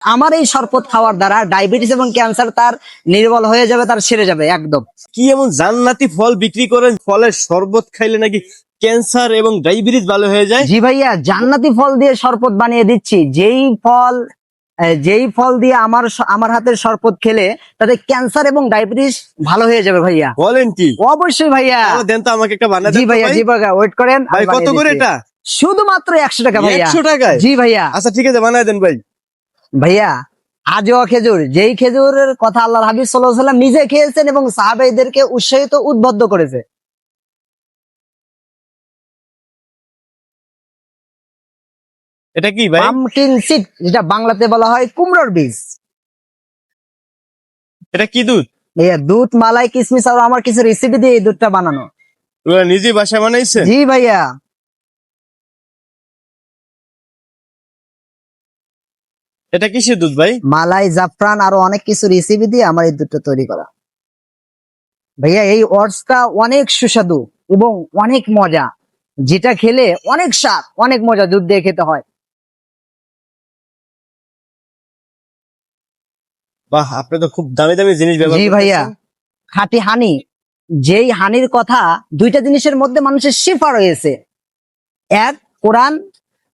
আমার এই শরবত খাওয়ার দ্বারা ডায়াবেটিস এবং ক্যান্সার তার নির্মূল হয়ে যাবে, তার সেরে যাবে একদম। কি এমন জান্নাতি ফল বিক্রি করেন, ফলের শরবত খাইলে নাকি ক্যান্সার এবং ডায়াবেটিস ভালো হয়ে যায়? জি ভাইয়া, জান্নাতি ফল দিয়ে শরবত বানিয়ে দিচ্ছি। যেই ফল দিয়ে আমার হাতের শরবত খেলে তাতে ক্যান্সার এবং ডায়াবেটিস ভালো হয়ে যাবে ভাইয়া। বলেন কি? অবশ্যই ভাইয়া। তাহলে দেন তো আমাকে একটা বানায় জি দেন তো ভাইয়া, ভাই। জি ভাইয়া, ওয়েট করেন। ভাই আমি কত বানিয়ে করে দিচ্ছি। এটা? শুধুমাত্র 100 টাকা ভাইয়া। 100 টাকায়? জি ভাইয়া। আচ্ছা ঠিক আছে, বানায় দেন ভাই। ভাইয়া, আজওয়া খেজুর, যেই খেজুরের কথা আল্লাহর হাবিব সাল্লাল্লাহু আলাইহি ওয়াসাল্লাম নিজে খেয়েছেন এবং সাহাবাইদেরকে উৎসাহিত উদ্বুদ্ধ করেছে। এটা কি ভাই? পামকিন সিড, যেটা বাংলাতে বলা হয় কুমড়োর বীজ। এটা কি দুধ? ভাইয়া, দুধ, মালাই, কিশমিশ আর আমার কিছু রেসিপি দিয়ে এই দুধটা বানানো। ওরা নিজে বাসায় বানাইছেন? জি ভাইয়া। এটা কিসের দুধ ভাই? মালাই, জাফরান আরো অনেক কিছু রেসিপি দিয়ে আমার এই দুধটা তৈরি করা। ভাইয়া, এই ওটসটা অনেক সুস্বাদু এবং অনেক মজা, যেটা খেলে অনেক স্বাদ, অনেক মজা, দুধ দিয়ে খেতে হয়। বাহ, আপনি তো খুব দামি দামি জিনিস ব্যবহার জি করতেছেন। ভাইয়া, খাঁটি হানি। যেই হানির কথা, দুইটা জিনিসের মধ্যে মানুষের শিফা রয়েছে। এক কোরআন,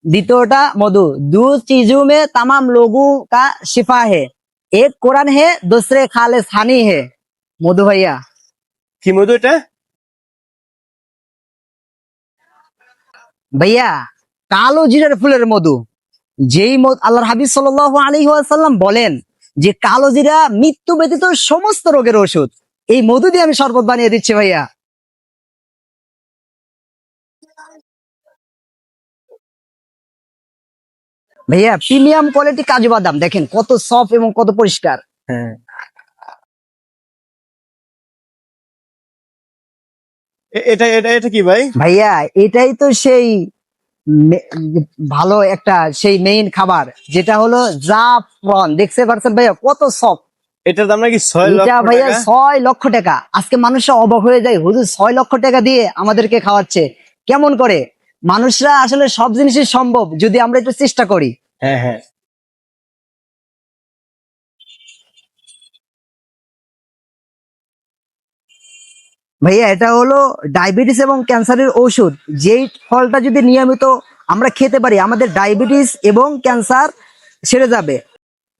দ্বিতীয়টা মধু। দু चीजों में तमाम लोगों का शिफा है, एक कुरान है, दूसरे खालिस हानी है। মধু ভাইয়া। কি মধু এটা? ভাইয়া, কালো জিরার ফুলের মধু। আল্লাহর হাবিব সাল্লাল্লাহু আলাইহি ওয়াসাল্লাম বলেন যে কালো জিরা মৃত্যু ব্যতীত সমস্ত রোগের ওষুধ। এই মধু দিয়ে আমি শরবত বানিয়ে দিচ্ছি ভাইয়া। ভাইয়া, প্রিমিয়াম কোয়ালিটি কাজু বাদাম, দেখেন কত সফট এবং কত পরিষ্কার। হ্যাঁ। এটা এটা এটা কি ভাই? ভাইয়া, এটাই তো সেই মে- ভালো একটা সেই মেইন খাবার, যেটা হলো জাফরান। দেখতে পাচ্ছেন ভাইয়া কত সফট। এটার দাম নাকি 6 এটা লক্ষ ভাইয়া টাকা? 6 লক্ষ টাকা। আজকে মানুষরা অবাক হয়ে যায়, হুজুর 6 লক্ষ টাকা দিয়ে আমাদেরকে খাওয়াচ্ছে কেমন করে? মানুষরা আসলে সব জিনিসই সম্ভব যদি আমরা একটু চেষ্টা করি। হ্যাঁ হ্যাঁ। ভাইয়া, এটা হলো ডায়াবেটিস এবং ক্যান্সারের ঔষধ। যেই ফলটা যদি নিয়মিত আমরা খেতে পারি, আমাদের ডায়াবেটিস এবং ক্যান্সার সেরে যাবে।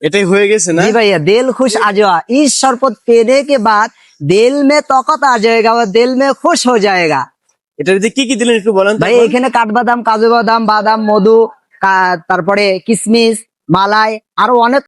এটাই হয়ে গেছে না? जी भैया, दिल खुश आ जाएगा। इस शरबत पीने के बाद दिल में ताकत आ जाएगा और दिल में खुश हो जाएगा। এটার মধ্যে কি কি দিলেন একটু বলেন তো ভাই, এখন? এখানে কাঠবাদাম, কাজু বাদাম, বাদাম, মধু, তারপরে কিশমিশ, মালাই আরো অনেক